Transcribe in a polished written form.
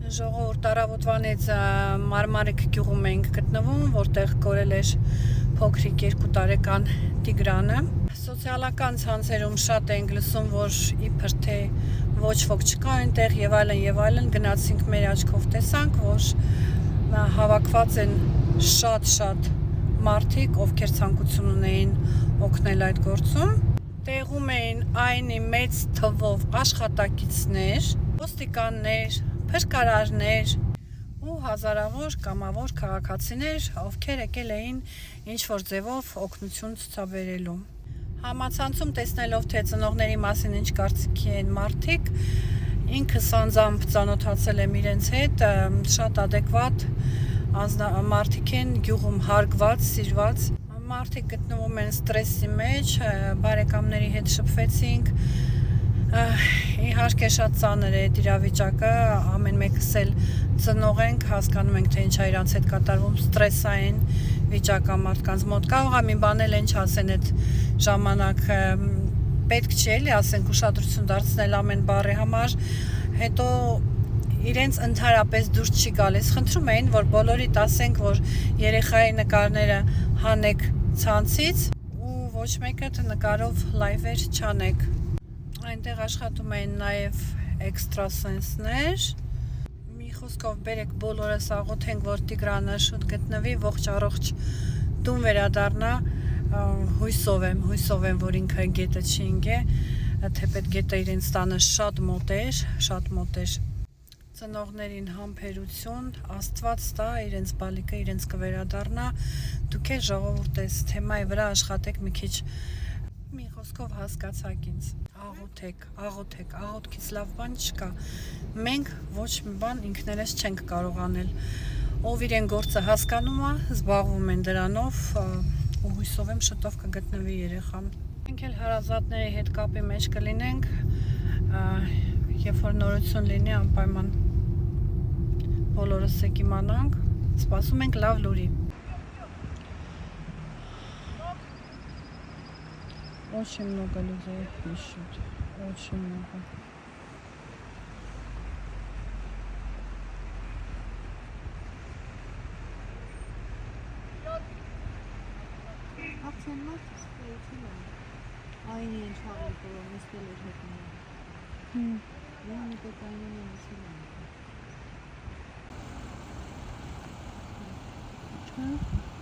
Ժողովուրդ առավոտվանից Մարմարիկ գյուղում ենք գտնվում, որտեղ կորել էր փոքրիկ 2 տարեկան Տիգրանը։ Սոցիալական ցանցերում շատ ենք լսում, որ իբր թե ոչ ոք չկա այնտեղ եւ այլն, գնացինք մեր աչքով տեսանք, որ հավաքված են շատ մարդիկ, ովքեր ցանկություն ունեին օգնել այդ գործում։ Տեղում էին այնի մեծ թվով աշխատակիցներ, ոստիկաններ, փրկարարներ ու հազարավոր կամավոր քաղաքացիներ, ովքեր եկել էին ինչ-որ ձևով օգնություն ցուցաբերելու։ Համացանցում տեսնելով, թե ծնողների մասին ինչ կարծիքի են մարդիկ, ինքս անձամբ ծանոթացել եմ իրենց հետ, շատ ադեկվատ մարդիկ են, գյուղում հարգված, սիրված։ Մարդիկ գտնվում են ստրեսի մեջ, բարեկամների հետ շփվեցինք, իհարկե շատ ծանր է այդ իրավիճակը, ամեն մեկս էլ ծնող ենք, հասկանում ենք, թե ինչ է իրանց հետ կատարվում, ստրեսային վիճակ է մարդկանց մոտ։ Կարող է մի բան էլ ինչ ասեն այդ ժամանակ, պետք չի էլի ասենք ուշադրություն դարձնել ամեն բառի համար, հետո իրենց ընդհանրապես դուրս չի գալիս։ Խնդրում էին, որ բոլորիդ ասենք, որ երեխայի նկարները հանեք ցանցից ու ոչ մեկը նկարով լայվեր չանեք։ Այնտեղ աշխատում էին նաև էքստրասենսներ։ Մի խոսքով բերեք բոլորս աղոթենք, որ Տիգրանը շուտ գտնվի, ողջ առողջ տուն վերադառնա։ Հույսով եմ, որ ինքը գետը չի ընկե, թեպետ գետը իրենց տանը շատ մոտ էր։ Ծնողներին համբերություն, Աստված տա իրենց բալիկը, իրենց կվերադառնա։ Դուք էլ ժողովուրդ ես թեմայի վրա աշխատեք մի քիչ, մի խոսքով հասկացաք ինձ, աղոթեք, աղոթքից լավ բան չկա։ Մենք ոչ մի բան ինքներս չենք կարող անել։ Ով իրեն գործը հասկանում է, զբաղվում են դրանով ու հույսով եմ շտով կգտնվի երեխան։ Մենք էլ հարազատների հետ կապի մեջ կլինենք, երբ որ նորություն լինի անպայման բոլորս եք իմանանք, սպասում ենք լավ լուրի։ Очень много людей ищут, очень много. Արդեն մարդ սպեյություն է, այն ինչ հավել բոլոր նստել էր հետնում։ Մի պետ այնին է նստել է։